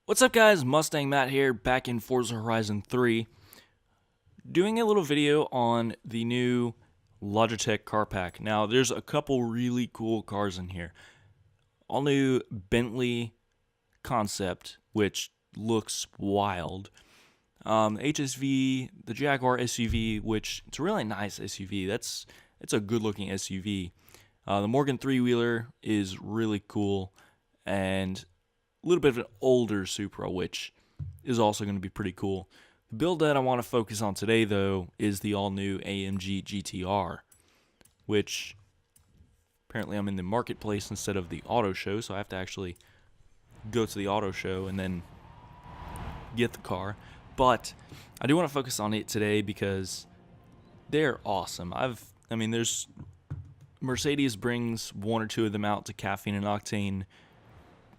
What's up guys, Mustang Matt here, back in Forza Horizon 3, doing a little video on the new Logitech car pack. Now, there's a couple really cool cars in here. All new Bentley concept, which looks wild. HSV, the Jaguar SUV, which it's a really nice SUV. It's a good looking SUV. The Morgan three-wheeler is really cool, and a little bit of an older Supra, which is also going to be pretty cool. The build that I want to focus on today, though, is the all-new AMG GT-R, which apparently I'm in the marketplace instead of the auto show, so I have to actually go to the auto show and then get the car. But I do want to focus on it today because they're awesome. There's Mercedes brings one or two of them out to Caffeine and Octane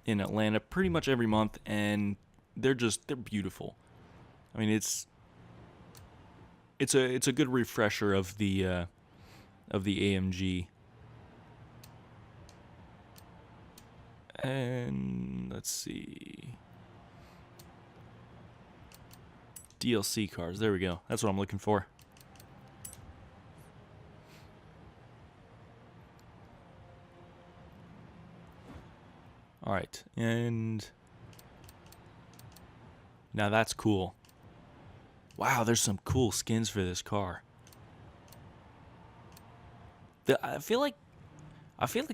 in Atlanta pretty much every month, and they're beautiful. I mean, it's a good refresher of the AMG. And let's see, DLC cars. There we go. That's what I'm looking for. All right, and now that's cool. Wow, there's some cool skins for this car. I feel like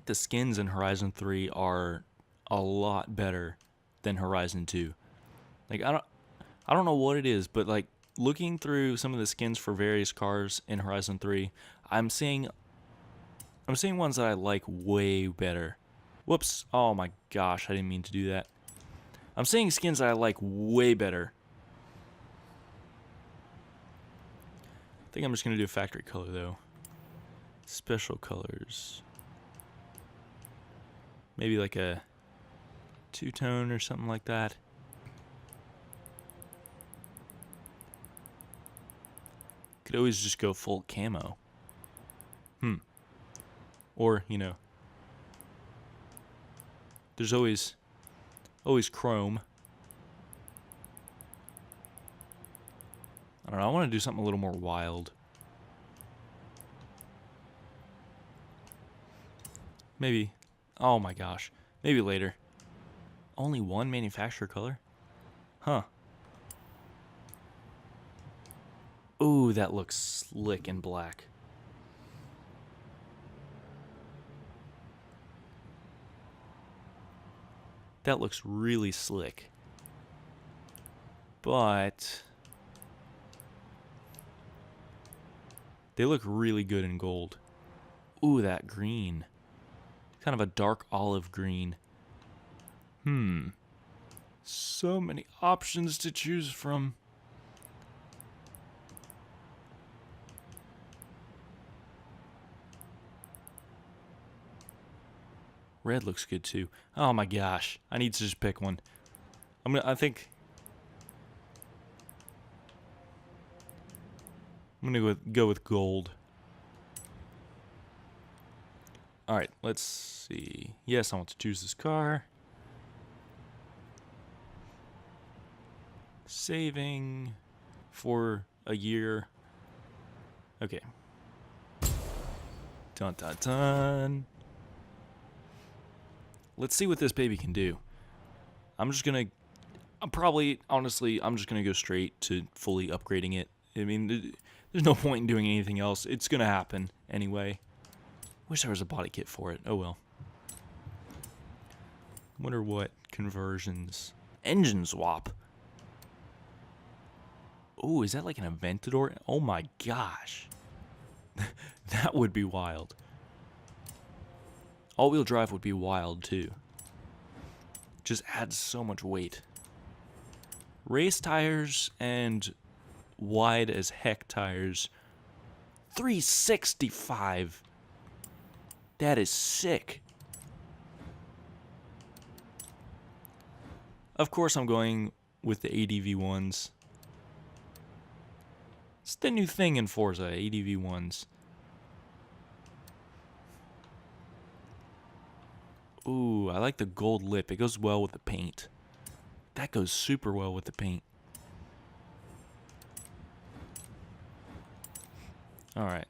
the skins in Horizon 3 are a lot better than Horizon 2. Like I don't know what it is, but like looking through some of the skins for various cars in Horizon 3, I'm seeing ones that I like way better. Whoops. Oh my gosh, I didn't mean to do that. I'm seeing skins that I like way better. I think I'm just going to do a factory color, though. Special colors. Maybe like a two-tone or something like that. Could always just go full camo. Or, there's always chrome. I don't know, I want to do something a little more wild. Maybe, oh my gosh, maybe later. Only one manufacturer color? Huh. Ooh, that looks slick in black. That looks really slick. But they look really good in gold. Ooh, that green. Kind of a dark olive green. So many options to choose from. Red looks good too. Oh my gosh, I need to just pick one. I think I'm gonna go with gold. All right, let's see. Yes, I want to choose this car. Saving for a year. Okay. Dun dun dun. Let's see what this baby can do. I'm just gonna go straight to fully upgrading it. I mean, there's no point in doing anything else. It's gonna happen anyway. Wish there was a body kit for it. Oh well. Wonder what conversions. Engine swap. Oh, is that like an Aventador? Oh my gosh. That would be wild. All-wheel drive would be wild too. Just adds so much weight. Race tires and wide as heck tires. 365. That is sick. Of course I'm going with the ADV ones. It's the new thing in Forza, ADV ones. Ooh, I like the gold lip. It goes well with the paint. that goes super well with the paint. Alright.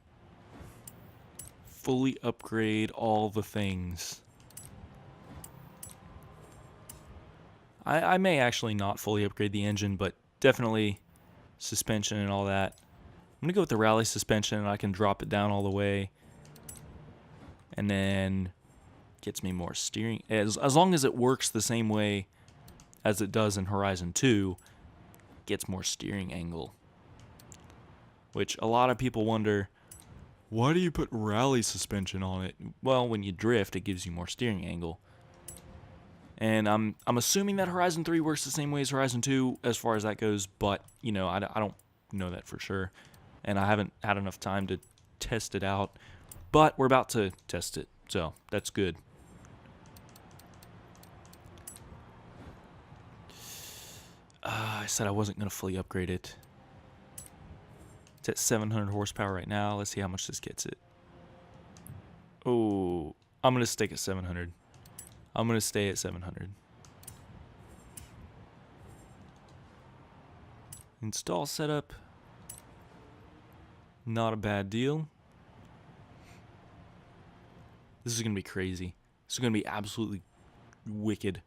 Fully upgrade all the things. I may actually not fully upgrade the engine, but definitely suspension and all that. I'm going to go with the rally suspension, and I can drop it down all the way. And then gets me more steering. As long as it works the same way as it does in Horizon 2, gets more steering angle. Which a lot of people wonder, why do you put rally suspension on it? Well, when you drift, it gives you more steering angle. And I'm assuming that Horizon 3 works the same way as Horizon 2 as far as that goes, but, you know, I don't know that for sure. And I haven't had enough time to test it out. But we're about to test it, so that's good. I said I wasn't going to fully upgrade it. It's at 700 horsepower right now. Let's see how much this gets it. Oh, I'm going to stick at 700. I'm going to stay at 700. Install setup. Not a bad deal. This is going to be crazy. This is going to be absolutely wicked.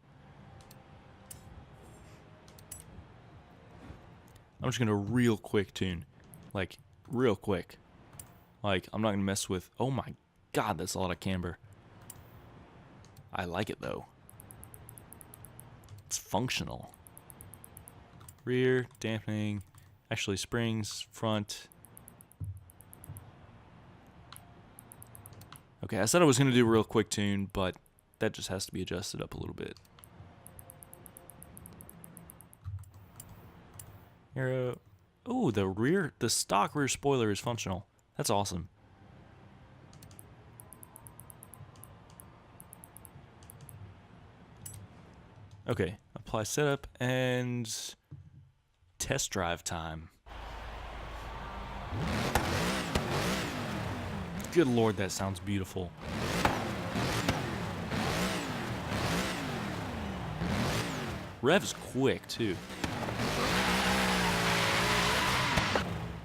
I'm just going to real quick tune. Like, real quick. Like, I'm not going to mess with... Oh my god, that's a lot of camber. I like it, though. It's functional. Rear, dampening. Actually, springs, front. Okay, I said I was going to do a real quick tune, but that just has to be adjusted up a little bit. Arrow. Oh, the stock rear spoiler is functional. That's awesome. Okay, apply setup and test drive time. Good lord, that sounds beautiful. Rev's quick too.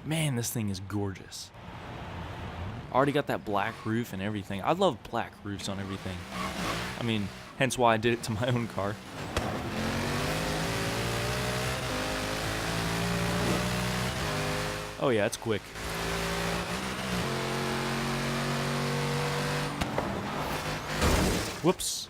Man, this thing is gorgeous. Already got that black roof and everything. I love black roofs on everything. I mean, hence why I did it to my own car. Oh yeah, it's quick. Whoops.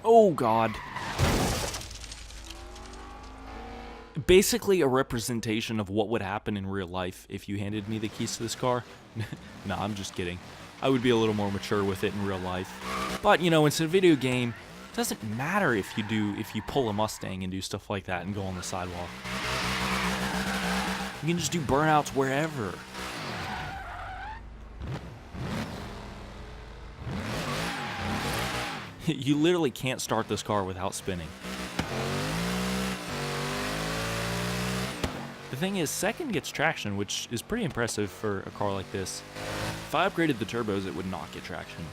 Oh god. Basically a representation of what would happen in real life if you handed me the keys to this car. No, I'm just kidding. I would be a little more mature with it in real life. But, you know, it's a video game. It doesn't matter if you pull a Mustang and do stuff like that and go on the sidewalk. You can just do burnouts wherever. You literally can't start this car without spinning. The thing is, second gets traction, which is pretty impressive for a car like this. If I upgraded the turbos, it would not get traction.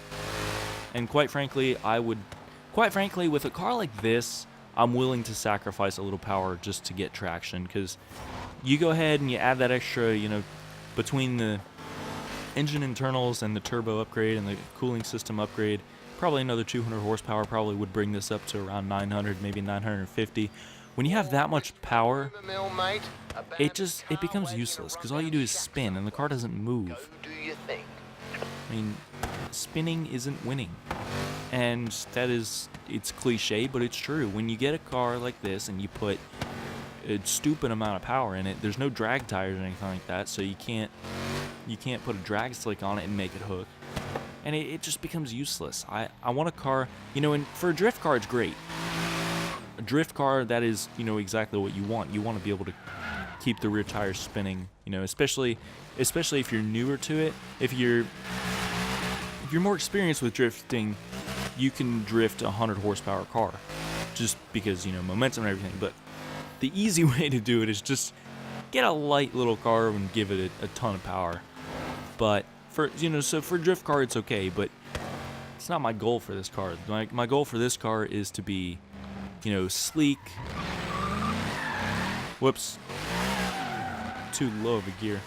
And quite frankly, with a car like this, I'm willing to sacrifice a little power just to get traction, because you go ahead and you add that extra, you know, between the engine internals and the turbo upgrade and the cooling system upgrade, probably another 200 horsepower probably would bring this up to around 900, maybe 950. When you have that much power, it becomes useless, because all you do is spin and the car doesn't move. I mean, spinning isn't winning. And it's cliche, but it's true. When you get a car like this and you put a stupid amount of power in it, there's no drag tires or anything like that, so you can't put a drag slick on it and make it hook. And it just becomes useless. I want a car, you know, and for a drift car, it's great. A drift car, that is, you know, exactly what you want. You want to be able to keep the rear tires spinning, you know, especially if you're newer to it. If you're more experienced with drifting, you can drift a 100 horsepower car just because, you know, momentum and everything. But the easy way to do it is just get a light little car and give it a ton of power. But for so for a drift car it's okay, but it's not my goal for this car. My goal for this car is to be, sleek. Whoops. Too low of a gear.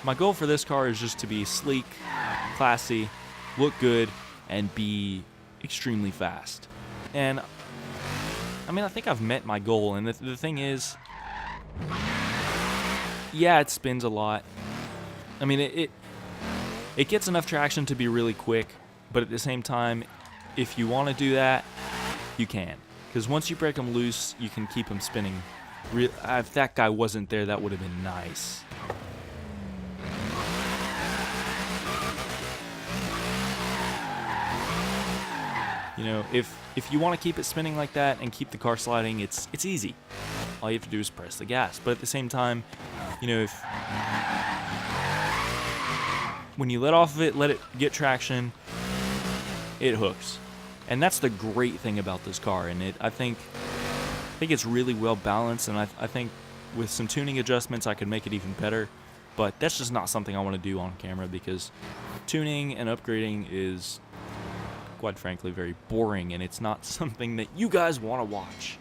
My goal for this car is just to be sleek, classy, look good, and be extremely fast. And I mean, I think I've met my goal, and the thing is, yeah, it spins a lot. I mean, it gets enough traction to be really quick, but at the same time, if you want to do that, you can. Because once you break them loose, you can keep them spinning. If that guy wasn't there, that would have been nice. If you want to keep it spinning like that and keep the car sliding, it's easy. All you have to do is press the gas. But at the same time, when you let off of it, let it get traction, it hooks. And that's the great thing about this car. And I think it's really well balanced, and I think with some tuning adjustments I could make it even better. But that's just not something I want to do on camera, because tuning and upgrading is, quite frankly, very boring, and it's not something that you guys want to watch.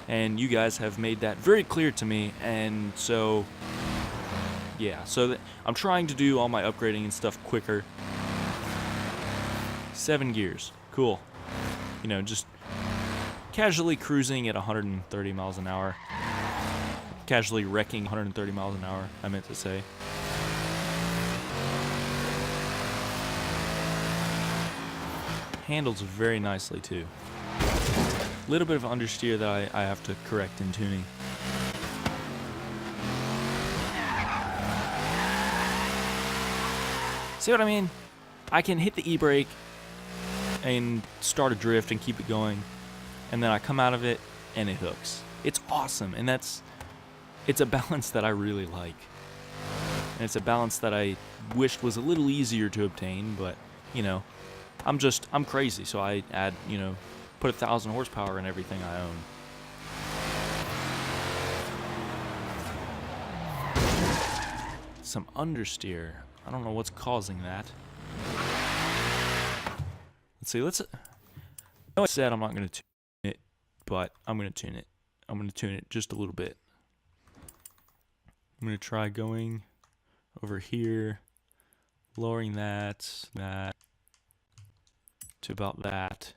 And you guys have made that very clear to me, and so yeah, so I'm trying to do all my upgrading and stuff quicker. 7 gears, cool. Just casually cruising at 130 miles an hour. Casually wrecking 130 miles an hour, I meant to say. Handles very nicely too. Little bit of understeer that I have to correct in tuning. See what I mean? I can hit the e-brake and start a drift and keep it going, and then I come out of it and it hooks. It's awesome, and it's a balance that I really like. And it's a balance that I wished was a little easier to obtain, but I'm crazy, so I add, put 1,000 horsepower in everything I own. Some understeer. I don't know what's causing that. Let's see, I said I'm not going to tune it, but I'm going to tune it. I'm going to tune it just a little bit. I'm going to try going over here, lowering that to about that.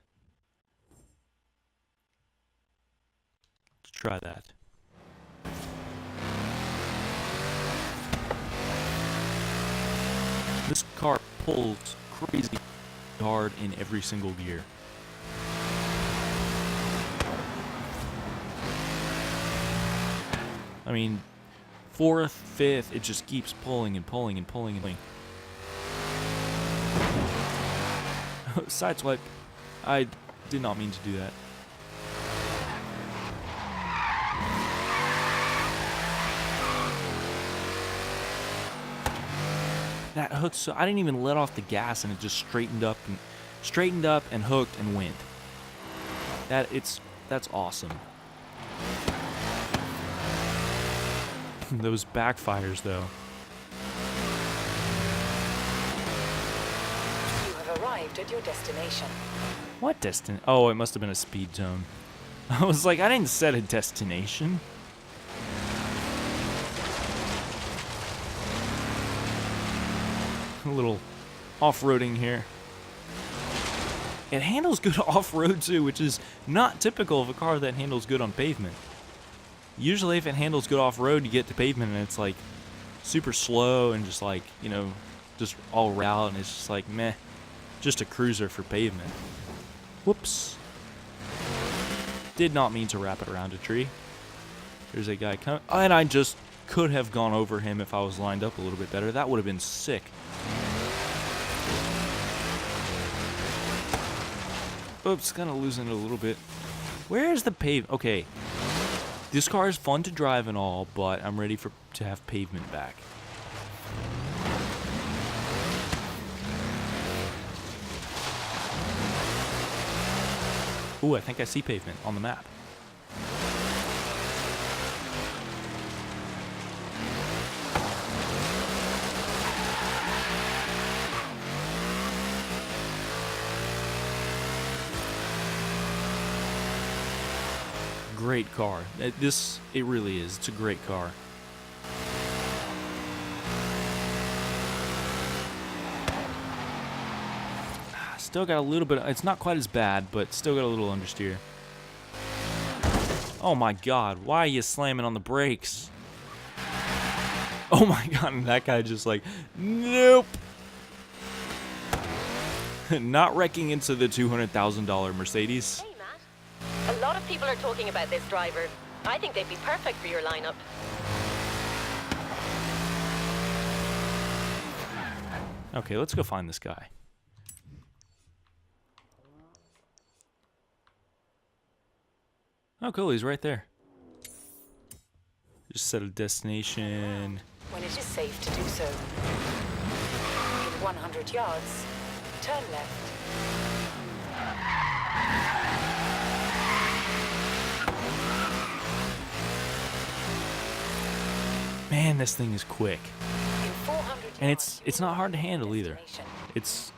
Let's try that. This car pulls crazy hard in every single gear. I mean, 4th, 5th, it just keeps pulling and pulling and pulling and pulling. Sideswipe. I did not mean to do that. That hooked so I didn't even let off the gas, and it just straightened up and hooked and went. That's awesome. Those backfires though. You have arrived at your destination. What destination? Oh, it must have been a speed zone. I was like, I didn't set a destination. A little off-roading here. It handles good off-road too, which is not typical of a car that handles good on pavement. Usually if it handles good off-road, you get to pavement and it's like super slow and just like, just all route, and it's just like, meh, just a cruiser for pavement. Whoops. Did not mean to wrap it around a tree. There's a guy coming, and I just could have gone over him if I was lined up a little bit better. That would have been sick. Oops, kind of losing it a little bit. Where is the Okay, this car is fun to drive and all, but I'm ready to have pavement back. Ooh, I think I see pavement on the map. great car. It really is. It's a great car. Still got a little bit. It's not quite as bad, but still got a little understeer. Oh my God! Why are you slamming on the brakes? Oh my God! And that guy just like, nope. Not wrecking into the $200,000 Mercedes. Hey, Matt. A lot of people are talking about this driver. I think they'd be perfect for your lineup. Okay, let's go find this guy. Oh, cool, he's right there. Just set a destination. When it is safe to do so. In 100 yards, turn left. Man, this thing is quick. In 400 And yards, it's not hard to handle either. destination.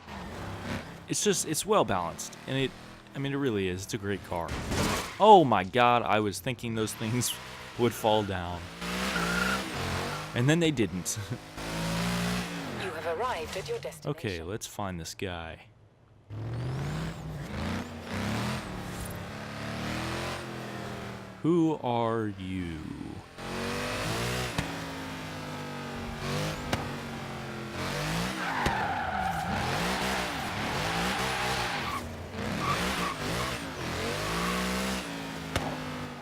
It's well balanced, and it really is. It's a great car. Oh my God, I was thinking those things would fall down. And then they didn't. You have arrived at your destination. Okay, let's find this guy. Who are you?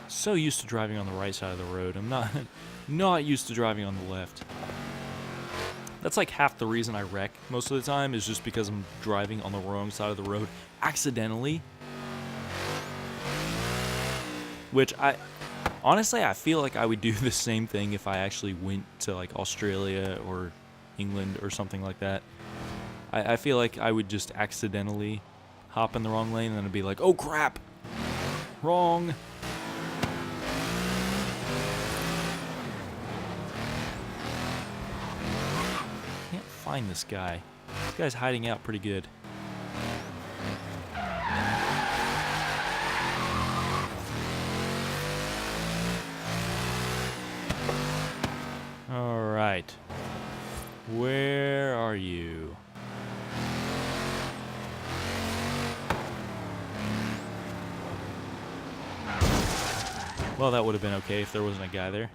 So used to driving on the right side of the road. I'm not used to driving on the left. That's like half the reason I wreck most of the time, is just because I'm driving on the wrong side of the road accidentally. Which honestly, I feel like I would do the same thing if I actually went to like Australia or England or something like that. I feel like I would just accidentally hop in the wrong lane and then I'd be like, oh crap, wrong. Can't find this guy. This guy's hiding out pretty good. All right. Where are you? Well, that would have been okay if there wasn't a guy there.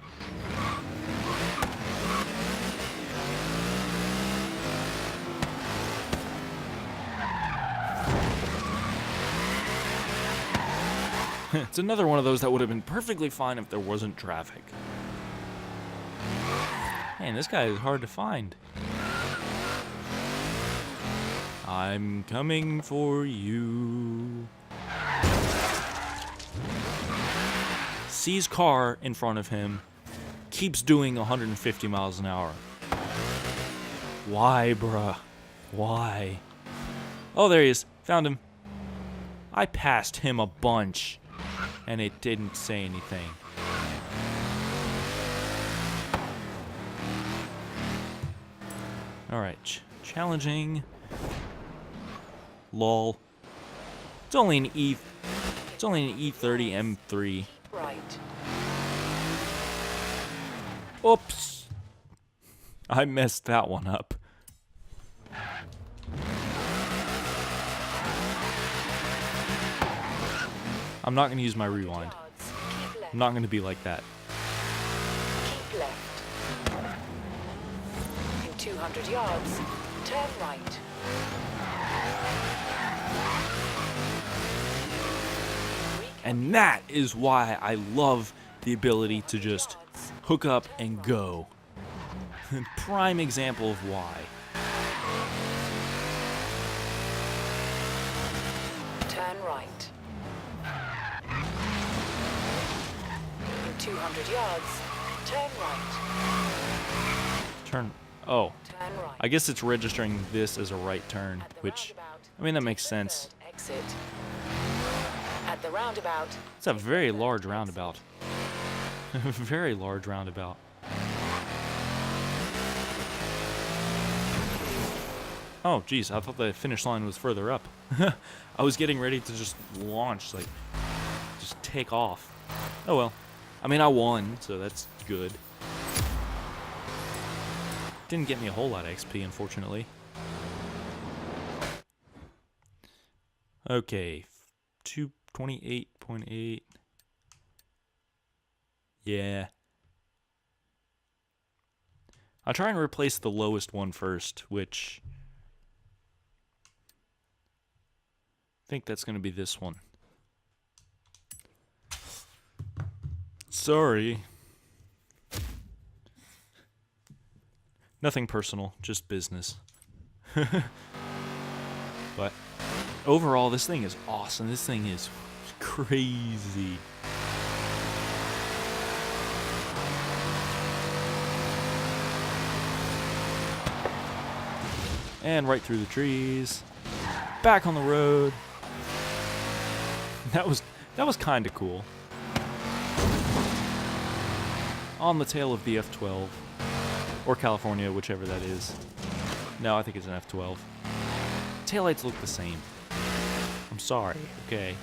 It's another one of those that would have been perfectly fine if there wasn't traffic. Man, this guy is hard to find. I'm coming for you. Sees car in front of him, keeps doing 150 miles an hour. Why, bruh? Why? Oh, there he is. Found him. I passed him a bunch, and it didn't say anything. Alright, challenging. Lol. It's only an E30 M3. Right. Oops. I messed that one up. I'm not going to use my rewind. Keep left. I'm not going to be like that. Keep left. In 200 yards, turn right. And that is why I love the ability to just hook up and go. Prime example of why. Turn right. In 200 yards, turn right. Turn. Oh. Turn right. I guess it's registering this as a right turn, At the which, roundabout, I mean, that take makes the sense. third exit. At the roundabout, It's a very large roundabout. Very large roundabout. Oh, geez, I thought the finish line was further up. I was getting ready to just launch, like, just take off. Oh well. I mean, I won, so that's good. Didn't get me a whole lot of XP, unfortunately. Okay, 228.8. Yeah. I'll try and replace the lowest one first, which I think that's going to be this one. Sorry. Nothing personal, just business. But overall, this thing is awesome. This thing is crazy. And right through the trees. Back on the road. That was kind of cool. On the tail of the F12. Or California, whichever that is. No, I think it's an F12. Taillights look the same. I'm sorry, okay.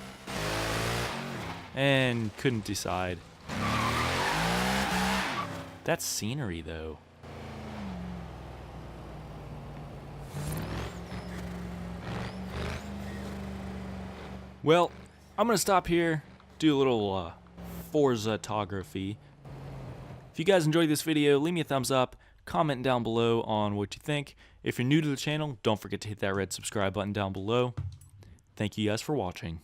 And couldn't decide. That's scenery, though. Well, I'm going to stop here, do a little Forza-tography. If you guys enjoyed this video, leave me a thumbs up, comment down below on what you think. If you're new to the channel, don't forget to hit that red subscribe button down below. Thank you guys for watching.